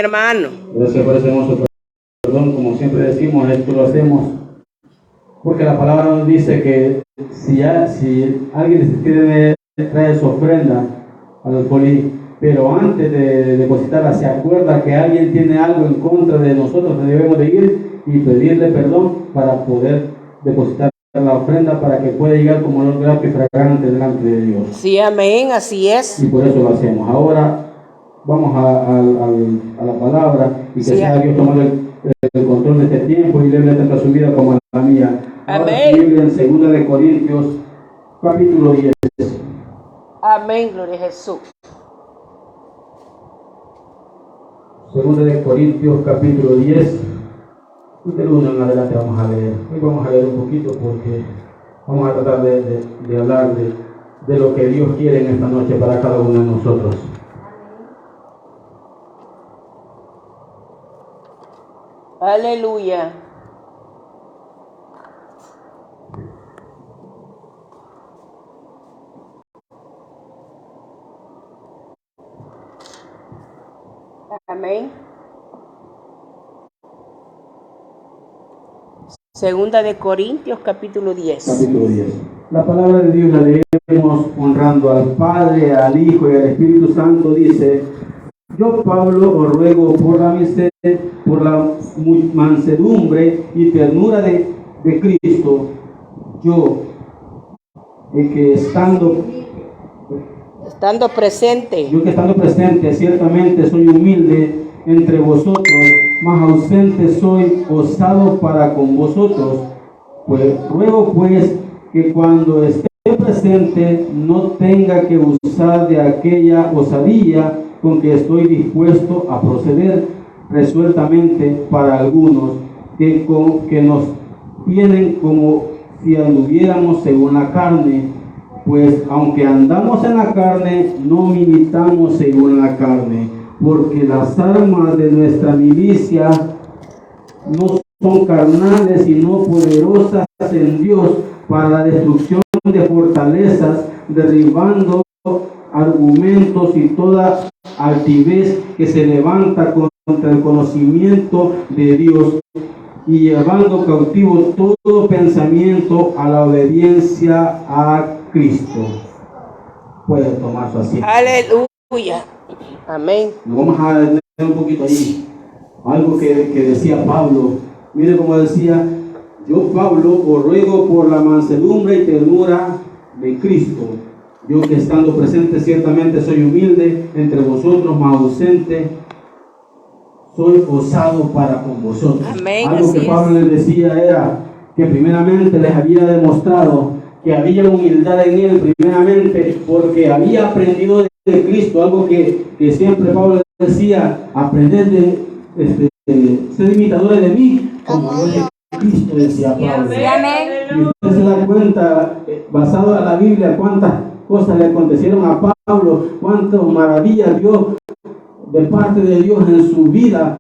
hermano. Gracias por ese hermoso perdón. Como siempre decimos, esto lo hacemos porque la palabra nos dice que si alguien quiere traer su ofrenda al poli, pero antes de depositarla se acuerda que alguien tiene algo en contra de nosotros, debemos de ir y pedirle perdón para poder depositar la ofrenda para que pueda llegar como olor grato y fragante delante de Dios. Sí, amén, así es. Y por eso lo hacemos. Ahora vamos a la palabra y que Sí, sea Dios tomando el control de este tiempo y leerle tanto a su vida como a la mía. Ahora, amén. Biblia en 2 de Corintios, capítulo 10. Amén, gloria a Jesús. 2 de Corintios, capítulo 10. Del 1 en adelante vamos a leer. Hoy vamos a leer un poquito porque vamos a tratar de hablar de lo que Dios quiere en esta noche para cada uno de nosotros. Aleluya. Amén. Segunda de Corintios, capítulo 10. Capítulo 10. La palabra de Dios la leemos honrando al Padre, al Hijo y al Espíritu Santo. Dice: yo, Pablo, os ruego por la mansedumbre y ternura de Cristo, yo, el que estando presente, ciertamente soy humilde entre vosotros, mas ausente soy osado para con vosotros. Pues ruego pues que cuando esté presente no tenga que usar de aquella osadía con que estoy dispuesto a proceder resueltamente para algunos que nos tienen como si anduviéramos según la carne, pues aunque andamos en la carne, no militamos según la carne, porque las armas de nuestra milicia no son carnales, sino poderosas en Dios para la destrucción de fortalezas, derribando argumentos y toda altivez que se levanta contra el conocimiento de Dios, y llevando cautivo todo pensamiento a la obediencia a Cristo. Puede tomar su asiento. Aleluya. Amén. Vamos a leer un poquito ahí. Algo que decía Pablo. Mire cómo decía: yo, Pablo, os ruego por la mansedumbre y ternura de Cristo. Yo, que estando presente ciertamente soy humilde entre vosotros, mas ausente soy osado para con vosotros. Amén, algo que Pablo les decía era que primeramente les había demostrado que había humildad en él, primeramente porque había aprendido de Cristo, algo que siempre Pablo decía: aprended ser imitadores de mí, como yo de Cristo, decía Pablo. Y usted se da cuenta, basado en la Biblia, cuántas cosas le acontecieron a Pablo, cuántas maravillas vio de parte de Dios en su vida,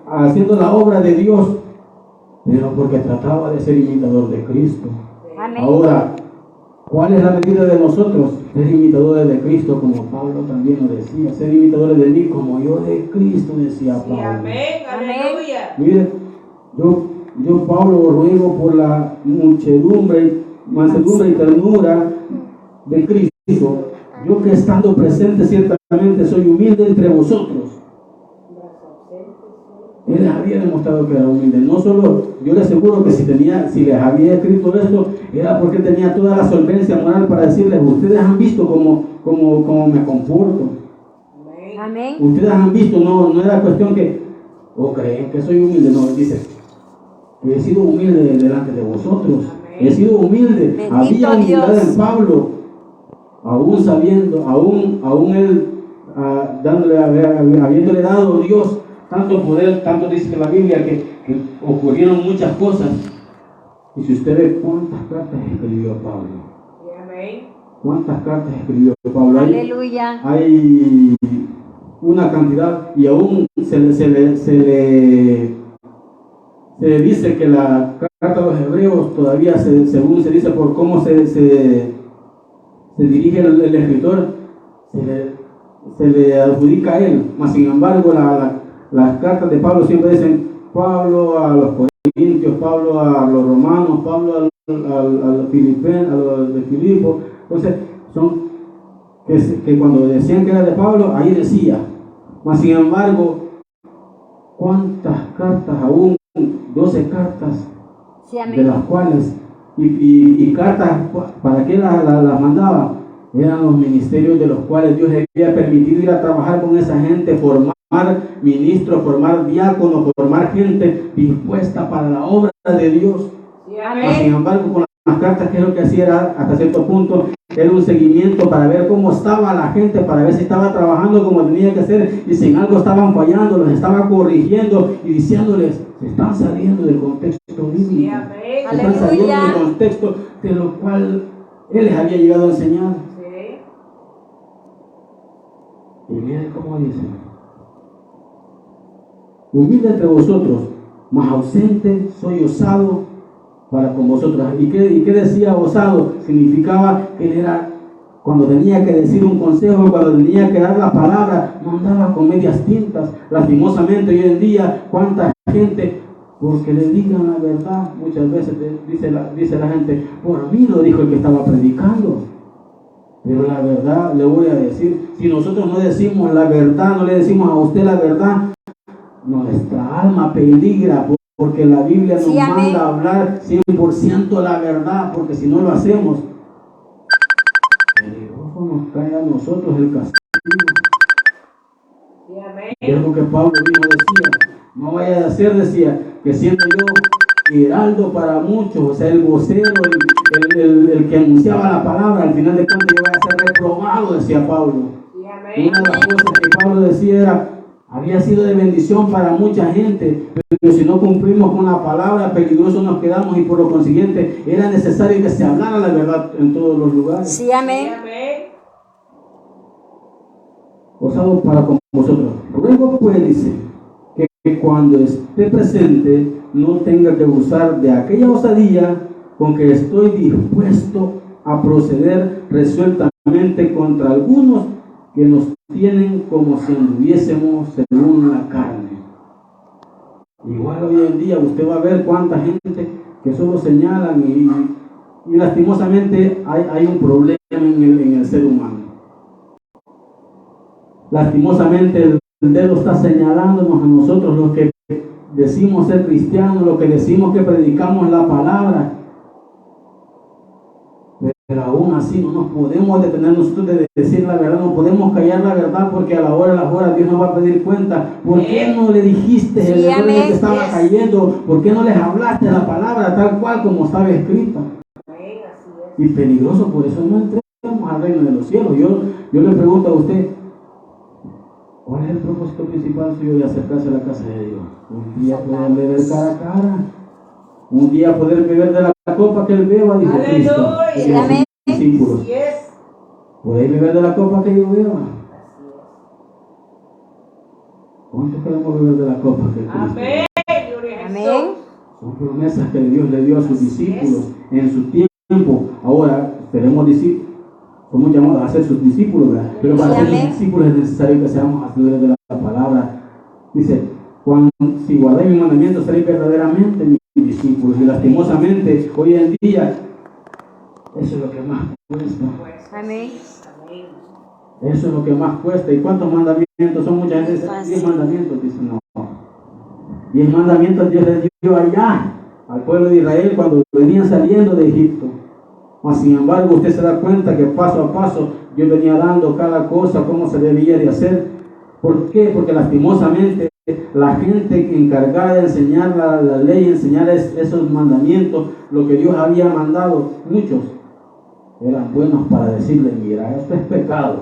haciendo la obra de Dios, pero porque trataba de ser imitador de Cristo. Amén. Ahora, ¿cuál es la medida de nosotros? Ser imitadores de Cristo, como Pablo también lo decía. Ser imitadores de mí, como yo de Cristo, decía Pablo. Sí, amén, aleluya. Mire, yo Pablo, ruego por la mansedumbre y ternura de Cristo. Yo, que estando presente ciertamente soy humilde entre vosotros. Él les había demostrado que era humilde. No solo, yo les aseguro que si les había escrito esto, era porque tenía toda la solvencia moral para decirles: ustedes han visto cómo me comporto. Amén. Ustedes han visto, no era cuestión que, creen que soy humilde. No, dice: he sido humilde delante de vosotros. Amén. He sido humilde. Bendito había humildad Dios en Pablo, aún sabiendo, aún él habiéndole dado Dios tanto poder, tanto dice la Biblia que ocurrieron muchas cosas. Y si usted ve cuántas cartas escribió Pablo, cuántas cartas escribió Pablo, aleluya, hay una cantidad, y aún se le dice que la carta a los hebreos todavía, según se dice por cómo se dirige el escritor, se le adjudica a él, mas sin embargo las cartas de Pablo siempre dicen Pablo a los corintios, Pablo a los romanos, Pablo a los filipenses, a los de Filipo. Entonces son que cuando decían que era de Pablo, ahí decía, mas sin embargo, ¿cuántas cartas? Aún 12 cartas, Sí, amén. de las cuales y cartas, ¿para qué las mandaba? Eran los ministerios de los cuales Dios le había permitido ir a trabajar con esa gente, formar ministros, formar diáconos, formar gente dispuesta para la obra de Dios. Sí, Mas, sin embargo, con las cartas, que es lo que hacía era, hasta cierto punto, era un seguimiento para ver cómo estaba la gente, para ver si estaba trabajando como tenía que ser, y si en algo estaban fallando, los estaba corrigiendo y diciéndoles, se están saliendo del contexto bíblico, se están saliendo del contexto de lo cual Él les había llegado a enseñar. Y miren cómo dice, humilde entre vosotros, mas ausente soy osado para con vosotros. ¿Y qué decía osado? Significaba que él era, cuando tenía que decir un consejo, cuando tenía que dar la palabra, no andaba con medias tintas. Lastimosamente hoy en día, cuánta gente, porque le digan la verdad, muchas veces dice la gente, por mí lo dijo el que estaba predicando. Pero la verdad, le voy a decir, si nosotros no decimos la verdad, no le decimos a usted la verdad, nuestra alma peligra, porque la Biblia nos manda a hablar 100% la verdad, porque si no lo hacemos, peligroso nos cae a nosotros el castigo. Y es lo que Pablo mismo decía, no vaya a ser, decía, que siendo yo heraldo para muchos, o sea, el vocero, el que anunciaba la palabra, al final de cuentas yo voy a ser reprobado, decía Pablo. Una de las cosas que Pablo decía era, había sido de bendición para mucha gente, pero si no cumplimos con la palabra, peligrosos nos quedamos, y por lo consiguiente era necesario que se hablara la verdad en todos los lugares. Sí, amén. Osado para con vosotros. Luego pues dice que cuando esté presente no tenga que usar de aquella osadía con que estoy dispuesto a proceder resueltamente contra algunos que nos tienen como si anduviésemos según la carne. Igual hoy en día usted va a ver cuánta gente que solo señalan y lastimosamente hay un problema en el ser humano. Lastimosamente el dedo está señalándonos a nosotros, los que decimos ser cristianos, los que decimos que predicamos la palabra. Pero aún así no nos podemos detener nosotros de decir la verdad, no podemos callar la verdad, porque a la hora de las horas Dios nos va a pedir cuenta. ¿Por qué no le dijiste el error en el que estaba cayendo? ¿Por qué no les hablaste la palabra tal cual como estaba escrita? Y peligroso, por eso no entremos al reino de los cielos. Yo le pregunto a usted, ¿cuál es el propósito principal suyo de acercarse a la casa de Dios? Un día poder beber cara a cara, un día poder beber de la copa que él beba, dijo Cristo. Amén. Discípulos. ¿Podéis beber de la copa que yo beba? ¿Cuántos queremos beber de la copa que Cristo beba? Amén. Son promesas que Dios le dio a sus discípulos en su tiempo. Ahora tenemos discípulos, somos llamados a ser sus discípulos, ¿verdad? Pero para ser sus discípulos es necesario que seamos hacedores de la palabra. Dice, si guardáis mi mandamiento, seréis verdaderamente mis discípulos. Y lastimosamente, hoy en día, eso es lo que más cuesta. Amén. Eso es lo que más cuesta. ¿Y cuántos mandamientos son? Mucha gente dice, 10 mandamientos. Dicen, no. 10 mandamientos Dios les dio allá al pueblo de Israel cuando venían saliendo de Egipto. Mas sin embargo, usted se da cuenta que paso a paso Dios venía dando cada cosa, cómo se debía de hacer. ¿Por qué? Porque lastimosamente la gente encargada de enseñar la ley, enseñar esos mandamientos, lo que Dios había mandado, muchos eran buenos para decirle, mira, esto es pecado.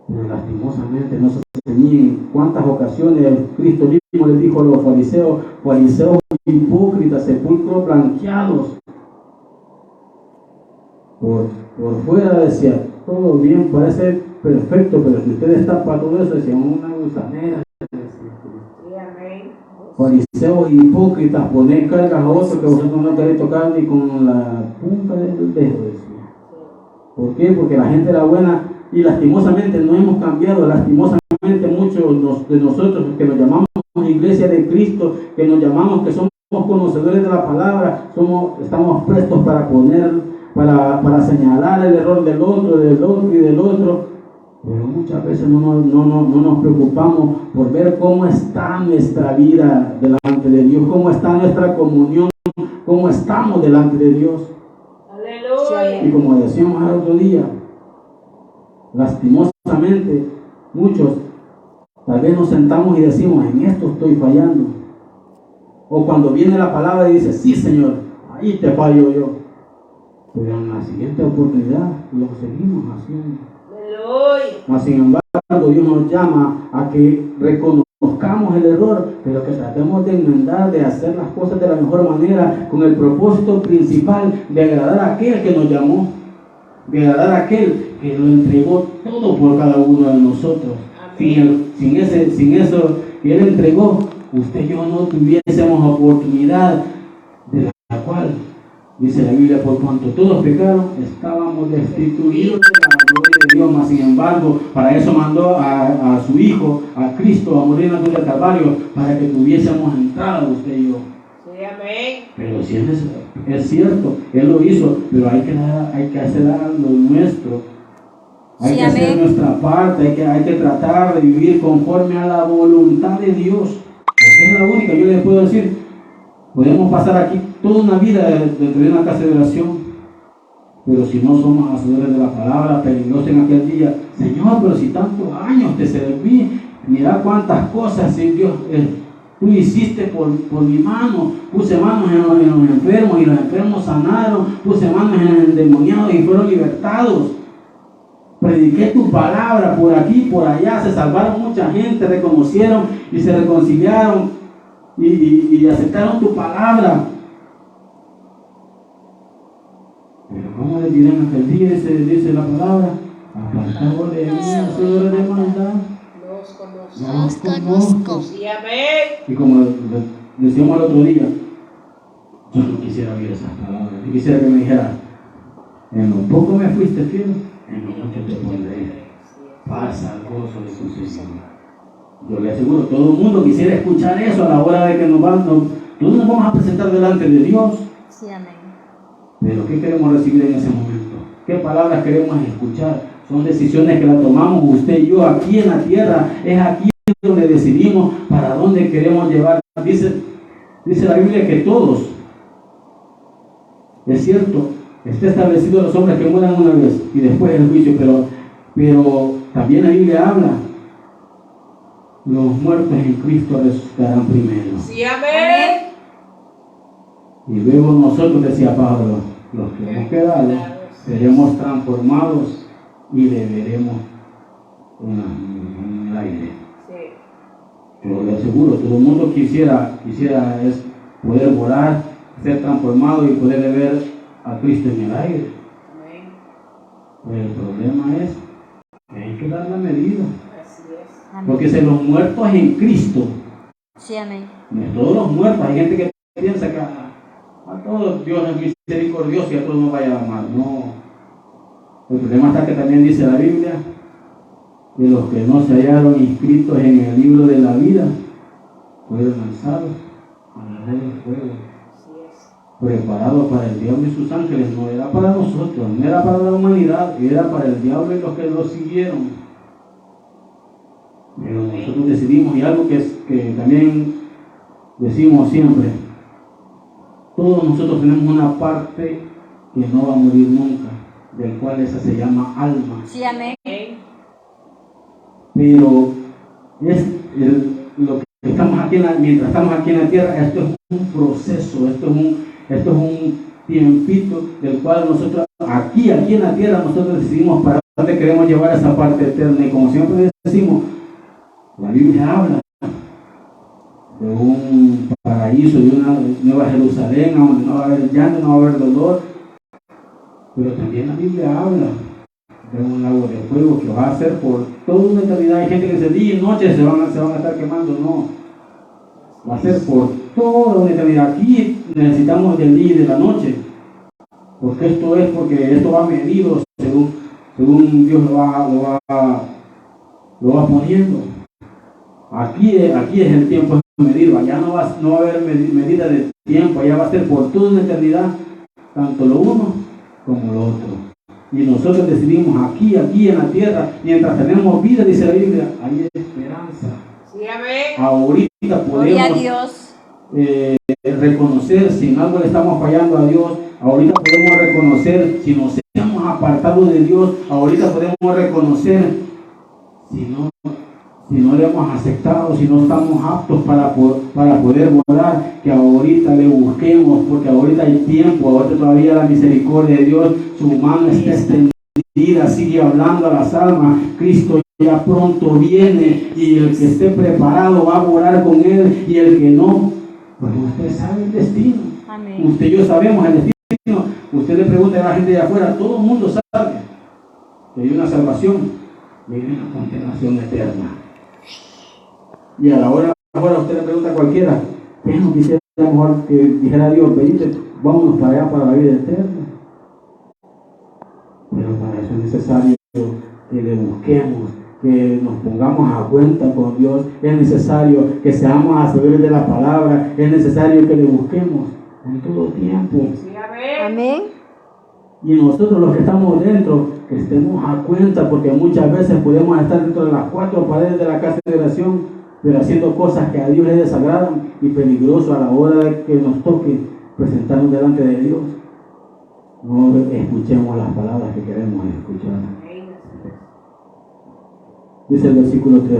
Pero lastimosamente no se ceñían. ¿Cuántas ocasiones Cristo mismo les dijo a los fariseos hipócritas, sepulcros blanqueados? Por fuera decía, todo bien, parece perfecto, pero si usted está para todo eso, decía, una gusanera. Fariseos hipócritas, poner cargas a otros que vosotros no queréis tocar ni con la punta del dedo, decía. ¿Por qué? Porque la gente era buena y lastimosamente no hemos cambiado, lastimosamente muchos de nosotros que nos llamamos Iglesia de Cristo, que nos llamamos que somos conocedores de la palabra, estamos prestos para para señalar el error del otro y del otro, pero muchas veces no nos preocupamos por ver cómo está nuestra vida delante de Dios, cómo está nuestra comunión, cómo estamos delante de Dios. Aleluya. Y como decíamos el otro día, lastimosamente muchos tal vez nos sentamos y decimos, en esto estoy fallando. O cuando viene la palabra y dice, sí Señor, ahí te fallo yo. Pero en la siguiente oportunidad lo seguimos haciendo. Aleluya. Mas, sin embargo, Dios nos llama a que reconozcamos el error, pero que tratemos de enmendar, de hacer las cosas de la mejor manera, con el propósito principal de agradar a aquel que nos llamó, de agradar a aquel que lo entregó todo por cada uno de nosotros. Sin eso que Él entregó, usted y yo no tuviésemos oportunidad, de la cual dice la Biblia, por cuanto todos pecaron, estábamos destituidos de la gloria de Dios. Mas sin embargo, para eso mandó a su Hijo, a Cristo, a morir en la cruz del Calvario, para que tuviésemos entrada usted y yo. Sí, amén. Pero si es cierto, Él lo hizo, pero hay que hacer lo nuestro. Hay Sí, que hacer amén. nuestra parte, hay que tratar de vivir conforme a la voluntad de Dios. Porque es la única, yo les puedo decir, podemos pasar aquí toda una vida dentro de una casa de oración, pero si no somos hacedores de la palabra, peligrosos en aquel día, Señor, pero si tantos años te serví, mira cuántas cosas, Dios, tú hiciste por mi mano, puse manos en los enfermos y los enfermos sanaron, puse manos en los endemoniados y fueron libertados. Prediqué tu palabra por aquí, por allá, se salvaron mucha gente, reconocieron y se reconciliaron y aceptaron tu palabra. Pero ¿cómo le dirán aquel día? Dice la palabra, apartados de mí, hacedores de maldad, Los conozco. no os conozco. Sí, amén. Y como decíamos el otro día, yo no quisiera oír esas palabras, yo quisiera que me dijera, en lo poco me fuiste fiel, en lo mucho te pondré. Pasa el gozo de tu Señor. Yo le aseguro, todo el mundo quisiera escuchar eso a la hora de que todos nos vamos a presentar delante de Dios. Sí, amén. Pero ¿qué queremos recibir en ese momento? ¿Qué palabras queremos escuchar? Son decisiones que las tomamos usted y yo aquí en la tierra. Es aquí donde decidimos para dónde queremos llevar. Dice la Biblia que todos, es cierto, está establecido los hombres que mueran una vez y después el juicio, pero también la Biblia habla, los muertos en Cristo resucitarán primero. Sí, amén. Y luego nosotros, decía Pablo, los que hemos quedado, seremos transformados y le veremos en el aire. Sí. Yo le aseguro, todo el mundo quisiera es poder morar, ser transformado y poder ver a Cristo en el aire. Amén. Pero el problema es que hay que dar la medida. Así es. Amén. Porque si los muertos en Cristo, Sí, amén. no es todos los muertos, hay gente que piensa que a todos Dios es misericordioso y a todos nos vaya a amar. No. El problema está que también dice la Biblia que los que no se hallaron inscritos en el libro de la vida fueron lanzados al rey del fuego, Así es. preparado para el diablo y sus ángeles. No era para nosotros, no era para la humanidad, era para el diablo y los que lo siguieron. Pero nosotros decidimos, y algo que también decimos siempre, todos nosotros tenemos una parte que no va a morir nunca, del cual esa se llama alma. Sí, amén. Amén. Pero lo que estamos aquí mientras estamos aquí en la tierra, esto es un proceso, esto es un tiempito del cual nosotros aquí en la tierra nosotros decidimos para dónde queremos llevar esa parte eterna. Y como siempre decimos, la Biblia habla de un paraíso, de una nueva Jerusalén, donde no va a haber llanto, no va a haber dolor, pero también la Biblia habla de un lago de fuego que va a ser por toda una eternidad. Hay gente que dice día y noche se van a estar quemando. No, va a ser por toda una eternidad. Aquí necesitamos del día y de la noche, porque esto va medido según Dios lo va poniendo. Aquí es el tiempo medido, allá no va a haber medida de tiempo, allá va a ser por toda la eternidad, tanto lo uno como lo otro. Y nosotros decidimos aquí en la tierra, mientras tenemos vida, dice la Biblia, hay esperanza. Sí, amén. Ahorita Gloria a podemos Dios. reconocer si en algo le estamos fallando a Dios. Ahorita podemos reconocer si nos hemos apartado de Dios. Ahorita podemos reconocer si no le hemos aceptado, si no estamos aptos para poder volar, que ahorita le busquemos, porque ahorita hay tiempo, ahorita todavía la misericordia de Dios, su mano está extendida, sigue hablando a las almas. Cristo ya pronto viene, y el que esté preparado va a volar con él, y el que no, pues usted sabe el destino. Amén. Usted y yo sabemos el destino. Usted le pregunta a la gente de afuera, todo el mundo sabe que hay una salvación y hay una condenación eterna. Y a la hora usted le pregunta a cualquiera, ¿qué no quisiera mejor que dijera Dios, venite, vámonos para allá, para la vida eterna? Pero para eso es necesario que le busquemos, que nos pongamos a cuenta con Dios. Es necesario que seamos hacedores de la palabra. Es necesario que le busquemos en todo tiempo. Sí, amén. Amén. Y nosotros los que estamos dentro, que estemos a cuenta, porque muchas veces podemos estar dentro de las cuatro paredes de la casa de oración, pero haciendo cosas que a Dios le desagradan, y peligroso a la hora de que nos toque presentarnos delante de Dios. No escuchemos las palabras que queremos escuchar. Amén. Dice el versículo 3.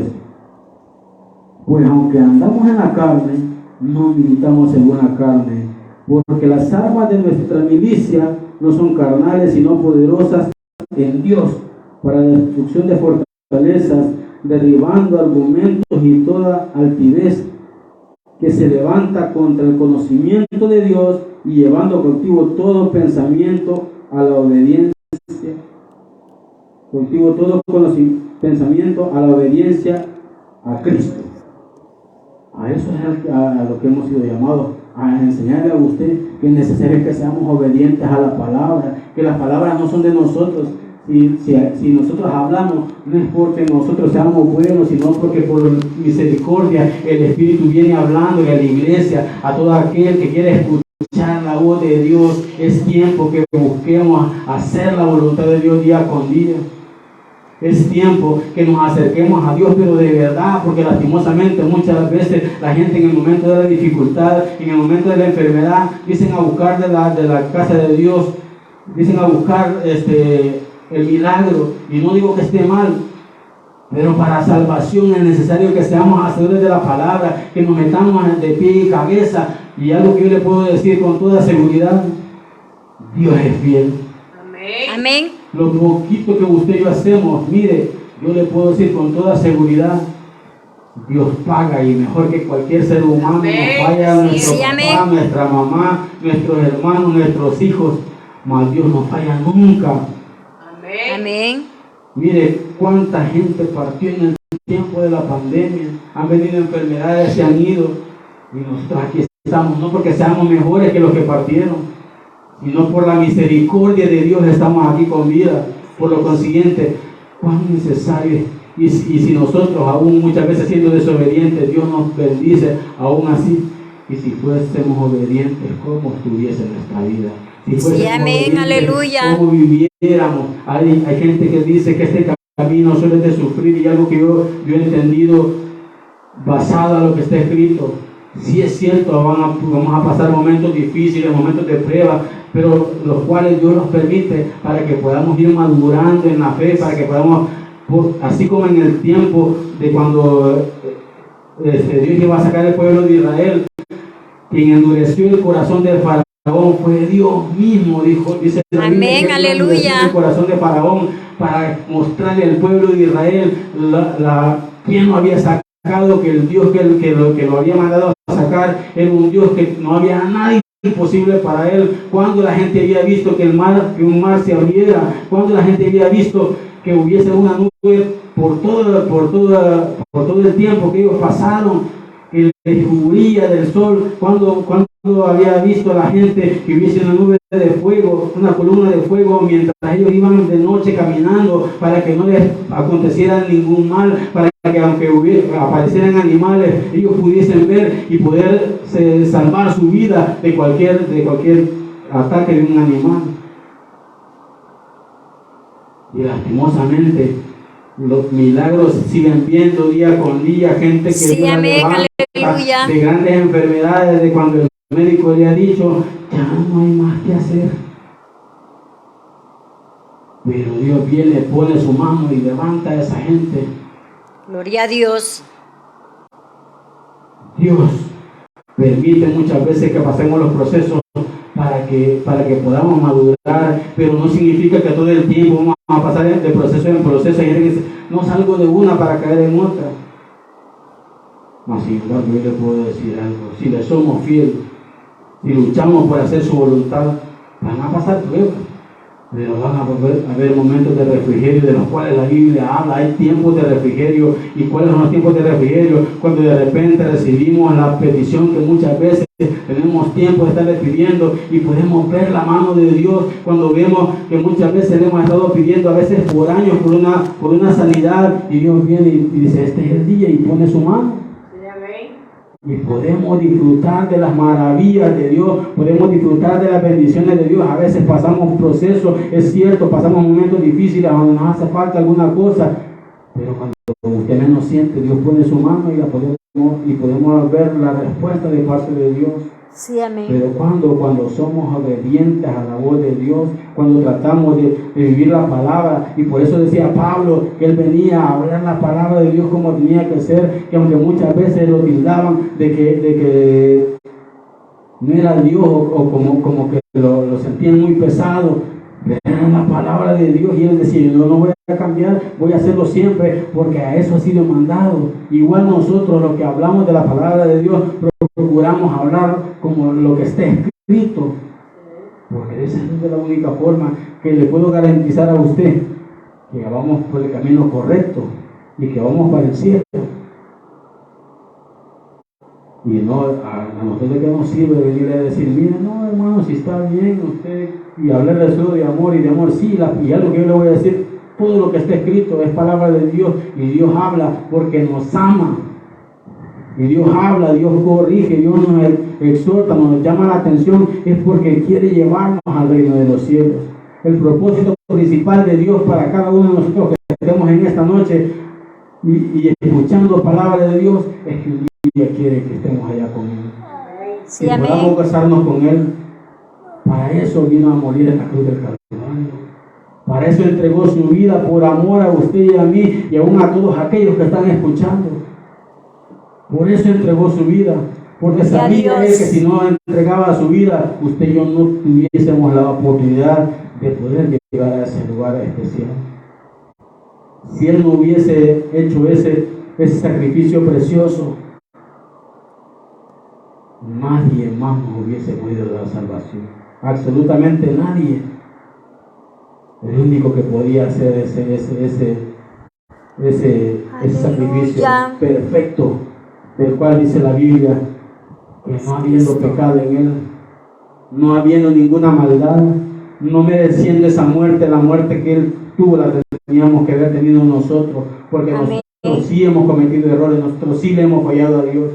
Pues aunque andamos en la carne, no militamos según la carne, porque las armas de nuestra milicia no son carnales, sino poderosas en Dios para la destrucción de fortalezas, derribando argumentos y toda altivez que se levanta contra el conocimiento de Dios, y llevando cautivo todo pensamiento a la obediencia, pensamiento a la obediencia a Cristo. A eso es a lo que hemos sido llamados, a enseñarle a usted que es necesario que seamos obedientes a la palabra, que las palabras no son de nosotros. Si nosotros hablamos, no es porque nosotros seamos buenos, sino porque por misericordia el Espíritu viene hablando a la iglesia, a todo aquel que quiere escuchar la voz de Dios. Es tiempo que busquemos hacer la voluntad de Dios día con día. Es tiempo que nos acerquemos a Dios, pero de verdad, porque lastimosamente muchas veces la gente en el momento de la dificultad, en el momento de la enfermedad, dicen a buscar de la casa de Dios, dicen a buscar el milagro. Y no digo que esté mal, pero para salvación es necesario que seamos hacedores de la palabra, que nos metamos de pie y cabeza. Y algo que yo le puedo decir con toda seguridad: Dios es fiel. Amén. Amén. Lo poquito que usted y yo hacemos, mire, yo le puedo decir con toda seguridad, Dios paga, y mejor que cualquier ser humano. Amén. Nos falla nuestro Sí, papá, amén. nuestra mamá, nuestros hermanos, nuestros hijos, mas Dios no falla nunca. Amén. Amén. Mire cuánta gente partió en el tiempo de la pandemia, han venido enfermedades, se han ido, y nosotros aquí estamos, no porque seamos mejores que los que partieron, sino por la misericordia de Dios estamos aquí con vida. Por lo consiguiente, cuán necesario es. Y si nosotros, aún muchas veces siendo desobedientes, Dios nos bendice aún así. Y si fuésemos obedientes, ¿cómo estuviese nuestra vida? Si fuésemos Sí, amén, obedientes, aleluya. ¿cómo viviéramos? Hay gente que dice que este camino solo es de sufrir, y algo que yo he entendido basado en lo que está escrito. Sí es cierto, vamos a pasar momentos difíciles, momentos de prueba, pero los cuales Dios nos permite para que podamos ir madurando en la fe, para que podamos, así como en el tiempo de cuando Dios iba a sacar el pueblo de Israel, quien endureció el corazón de Faraón fue Dios mismo, dice la Biblia, Amén, que aleluya. endureció el corazón de Faraón para mostrarle al pueblo de Israel quién lo había sacado, que el Dios que lo había mandado a sacar era un Dios que no había nada imposible para él. Cuando la gente había visto que un mar se abriera, cuando la gente había visto que hubiese una nube por todo el tiempo que ellos pasaron, el descubría del sol, cuando había visto a la gente que hubiese una nube de fuego, una columna de fuego, mientras ellos iban de noche caminando, para que no les aconteciera ningún mal, para que aunque aparecieran animales, ellos pudiesen ver y poder salvar su vida de cualquier ataque de un animal. Y lastimosamente los milagros siguen viendo día con día, gente que Sí, Dios la amén, levanta aleluya. de grandes enfermedades, de cuando el médico le ha dicho, ya no hay más que hacer. Pero Dios viene, pone su mano y levanta a esa gente. Gloria a Dios. Dios permite muchas veces que pasemos los procesos para que podamos madurar, pero no significa que todo el tiempo vamos a pasar de proceso en proceso y dice, no salgo de una para caer en otra. Mas sin embargo, yo le puedo decir algo: si le somos fieles, si luchamos por hacer su voluntad, van a pasar pruebas, pero van a haber momentos de refrigerio de los cuales la Biblia habla. Hay tiempos de refrigerio. ¿Y cuáles son los tiempos de refrigerio? Cuando de repente recibimos la petición que muchas veces tenemos tiempo de estarle pidiendo y podemos ver la mano de Dios, cuando vemos que muchas veces le hemos estado pidiendo, a veces por años, por una sanidad, y Dios viene y dice, este es el día, y pone su mano. Sí, amén. Y podemos disfrutar de las maravillas de Dios, podemos disfrutar de las bendiciones de Dios. A veces pasamos procesos, es cierto, pasamos momentos difíciles donde nos hace falta alguna cosa, pero cuando usted menos siente, Dios pone su mano y podemos ver la respuesta de parte de Dios. Sí, amén. Pero cuando somos obedientes a la voz de Dios, cuando tratamos de vivir la palabra, y por eso decía Pablo que él venía a hablar la palabra de Dios como tenía que ser, que aunque muchas veces lo tildaban de que no era Dios o como que lo sentían muy pesado, era la palabra de Dios, y él decía, yo no voy a cambiar, voy a hacerlo siempre, porque a eso ha sido mandado. Igual nosotros, los que hablamos de la palabra de Dios, procuramos hablar como lo que está escrito, porque esa es la única forma que le puedo garantizar a usted que vamos por el camino correcto y que vamos para el cielo. Y no a nosotros que nos sirve venirle a decir, mira, no hermano, si está bien usted, y hablarle solo de amor y de amor, sí, y algo que yo le voy a decir, todo lo que está escrito es palabra de Dios, y Dios habla porque nos ama, y Dios habla, Dios corrige, Dios nos exhorta, nos llama la atención, es porque quiere llevarnos al reino de los cielos. El propósito principal de Dios para cada uno de nosotros que estemos en esta noche y escuchando palabra de Dios, es que un día quiere que estemos allá con Él. Sí, que amén. podamos casarnos con Él. Para eso vino a morir en la cruz del Calvario. Para eso entregó su vida por amor a usted y a mí y aún a todos aquellos que están escuchando. Por eso entregó su vida. Porque sabía Él que si no entregaba su vida, usted y yo no tuviésemos la oportunidad de poder llegar a ese lugar especial. Si Él no hubiese hecho ese sacrificio precioso, nadie más nos hubiese podido dar salvación. Absolutamente nadie. El único que podía hacer ese sacrificio perfecto, del cual dice la Biblia que no habiendo pecado en Él, no habiendo ninguna maldad, no mereciendo esa muerte, la muerte que Él tuvo, la teníamos que haber tenido nosotros, porque amén. Nosotros sí hemos cometido errores, nosotros sí le hemos fallado a Dios.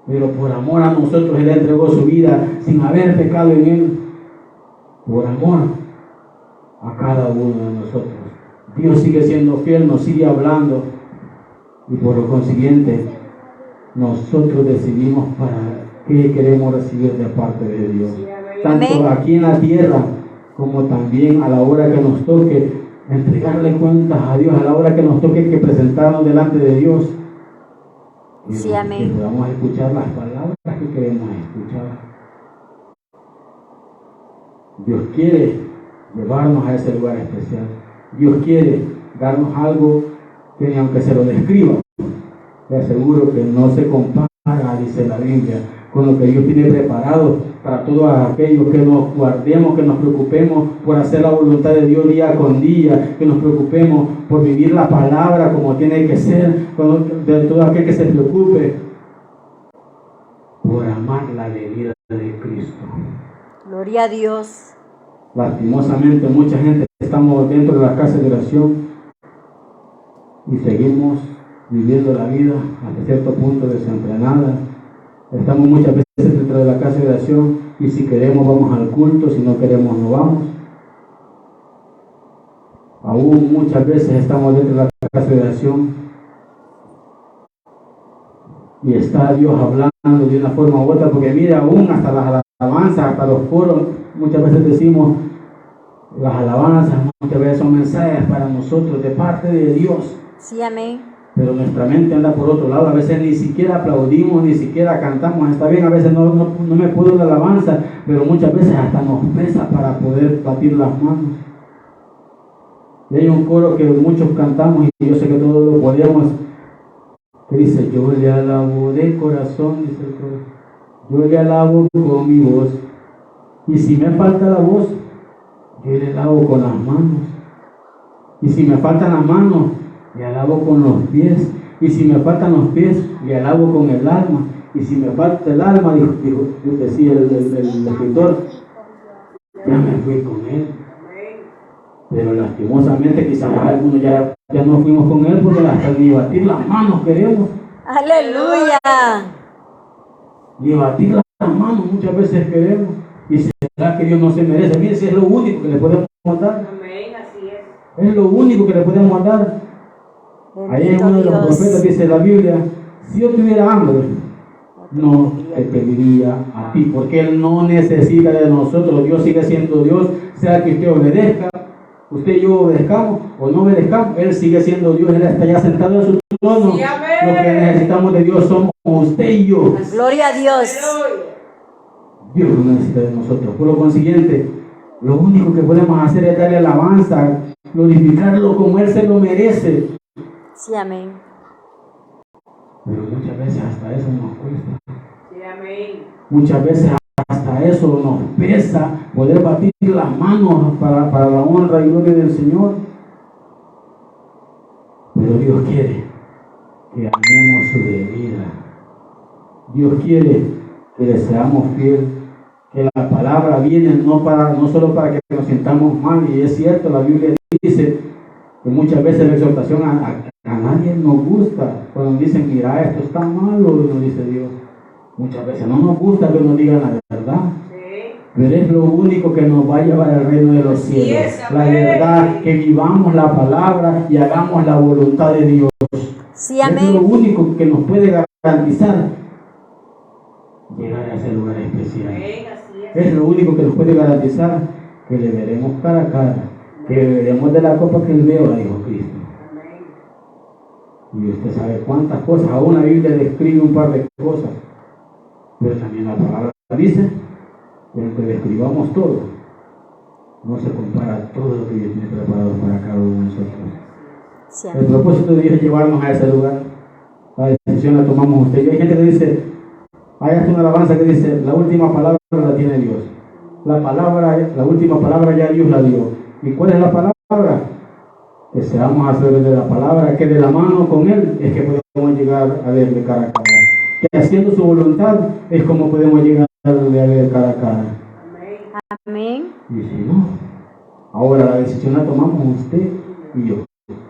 Pero por amor a nosotros Él entregó su vida sin haber pecado en Él. Por amor a cada uno de nosotros. Dios sigue siendo fiel, nos sigue hablando. Y por lo consiguiente, nosotros decidimos para qué queremos recibir de parte de Dios. Tanto aquí en la tierra, como también a la hora que nos toque entregarle cuentas a Dios, a la hora que nos toque que presentarnos delante de Dios. Sí, amén. Que podamos escuchar las palabras que queremos escuchar. Dios quiere llevarnos a ese lugar especial. Dios quiere darnos algo que ni aunque se lo describa, te aseguro que no se compara, dice la Biblia, con lo que Dios tiene preparado para todos aquellos que nos guardemos, que nos preocupemos por hacer la voluntad de Dios día con día, que nos preocupemos por vivir la palabra como tiene que ser, de todo aquel que se preocupe más la venida de Cristo. Gloria a Dios. Lastimosamente, mucha gente estamos dentro de la casa de oración y seguimos viviendo la vida hasta cierto punto desenfrenada. Estamos muchas veces dentro de la casa de oración y si queremos vamos al culto, si no queremos no vamos. Aún muchas veces estamos dentro de la casa de oración y está Dios hablando de una forma u otra, porque mira, aún hasta las alabanzas, hasta los coros, muchas veces decimos, las alabanzas muchas veces son mensajes para nosotros de parte de Dios. Sí, amén. Pero nuestra mente anda por otro lado, a veces ni siquiera aplaudimos, ni siquiera cantamos, está bien, a veces no me puedo la alabanza, pero muchas veces hasta nos pesa para poder batir las manos. Y hay un coro que muchos cantamos y yo sé que todos lo podemos, que dice, yo le alabo de corazón, dice el coro, yo le alabo con mi voz, y si me falta la voz, yo le alabo con las manos, y si me faltan las manos, le alabo con los pies, y si me faltan los pies, le alabo con el alma, y si me falta el alma, decía el escritor, ya me fui con él. Pero lastimosamente quizás algunos ya no fuimos con él porque hasta ni batir las manos queremos. Aleluya. Ni batir las manos muchas veces queremos. Y será que Dios no se merece. Mire, si es lo único que le podemos dar. Amén, así es. Es lo único que le podemos dar. Ahí en uno de los profetas dice la Biblia, si yo tuviera hambre, no te pediría a ti, porque Él no necesita de nosotros. Dios sigue siendo Dios, sea que usted obedezca, usted y yo obedezcamos o no obedezcamos, Él sigue siendo Dios, Él está ya sentado en su trono. Sí, amén. Lo que necesitamos de Dios somos usted y yo. Gloria a Dios. Dios no necesita de nosotros. Por lo consiguiente, lo único que podemos hacer es darle alabanza, glorificarlo como Él se lo merece. Sí, amén. Pero muchas veces hasta eso nos cuesta. Sí, amén. Muchas veces hasta eso nos pesa poder batir las manos para la honra y gloria del Señor. Pero Dios quiere que amemos su venida. Dios quiere que le seamos fieles, que la palabra viene no solo para que nos sintamos mal, y es cierto, la Biblia dice que muchas veces la exhortación a nadie nos gusta. Cuando dicen, mira, esto está malo, nos dice Dios. Muchas veces no nos gusta que nos digan la verdad. Sí. Pero es lo único que nos va a llevar al reino de los cielos. La verdad, que vivamos la palabra y hagamos la voluntad de Dios. Sí, Es lo amén. único que nos puede garantizar llegar a ese lugar especial. Amén, así es. Es lo único que nos puede garantizar que le veremos cara a cara, que beberemos de la copa que Él beba, dijo Cristo. Amén. Y usted sabe cuántas cosas, aún la Biblia describe un par de cosas, pero también la palabra dice que aunque describamos todo, no se compara a todo lo que Dios tiene preparado para cada uno de nosotros. Sí, El amén. propósito de Dios es llevarnos a ese lugar. La decisión la tomamos usted. Y hay gente que dice, hay hasta una alabanza que dice, la última palabra la tiene Dios. La última palabra ya Dios la dio. ¿Y cuál es la palabra? Que seamos hacedores de la palabra, que de la mano con Él es que podemos llegar a verle cara a cara. Que haciendo su voluntad es como podemos llegar a verle cara a cara. Amén. Amén. Y si no, ahora la decisión la tomamos usted y yo.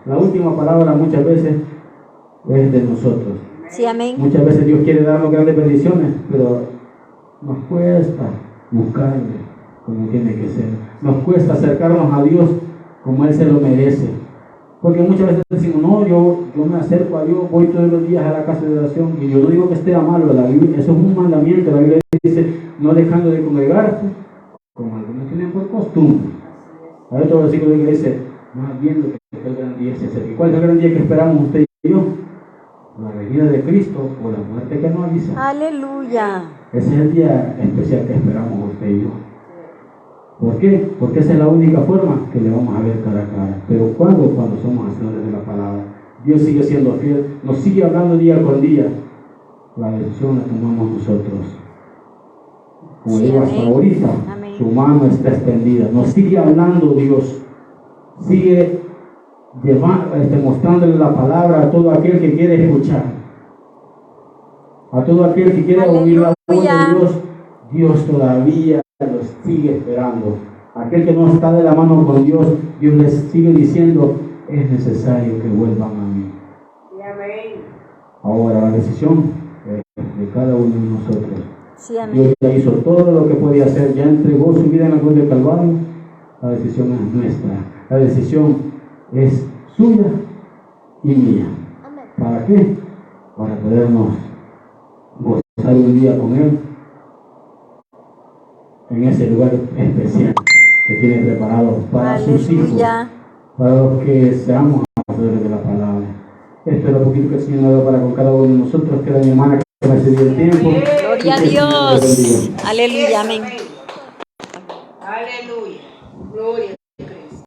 La última palabra muchas veces es de nosotros. Sí, amén. Muchas veces Dios quiere darnos grandes bendiciones, pero nos cuesta buscarle como tiene que ser. Nos cuesta acercarnos a Dios como Él se lo merece. Porque muchas veces decimos, no, yo me acerco a Dios, voy todos los días a la casa de oración, y yo no digo que esté malo, la Biblia, eso es un mandamiento, la Biblia dice, no dejando de congregarte, como algunos tienen por costumbre. Hay otro versículo que dice, más bien lo que el gran día se acerca. ¿Y cuál es el gran día que esperamos usted y yo? La venida de Cristo o la muerte que nos avisa. Aleluya. Ese es el día especial que esperamos usted y yo. ¿Por qué? Porque esa es la única forma que le vamos a ver cara a cara. Pero ¿cuándo? Cuando somos hacedores de la palabra. Dios sigue siendo fiel, nos sigue hablando día con día. La decisión la tomamos nosotros. Como Sí, digo, hasta amén. ahorita, Amén. su mano está extendida. Nos sigue hablando Dios. Sigue mostrándole la palabra a todo aquel que quiere escuchar. A todo aquel que quiera oír la voz de Aleluya. Dios, Dios todavía los sigue esperando. Aquel que no está de la mano con Dios, Dios les sigue diciendo, es necesario que vuelvan a mí. Sí, amén. Ahora la decisión es de cada uno de nosotros. Sí, amén. Dios ya hizo todo lo que podía hacer, ya entregó su vida en la cruz del Calvario. La decisión es nuestra. La decisión es suya y mía. ¿Para qué? Para podernos gozar un día con Él en ese lugar especial que tiene preparado para sus hijos, Aleluya. para los que seamos hacedores de la palabra. Esto es lo poquito que el Señor nos da para con cada uno de nosotros. Que la mi hermana que me cedió el tiempo. Gloria a Y que el Señor les Dios. bendiga. Aleluya. Amén.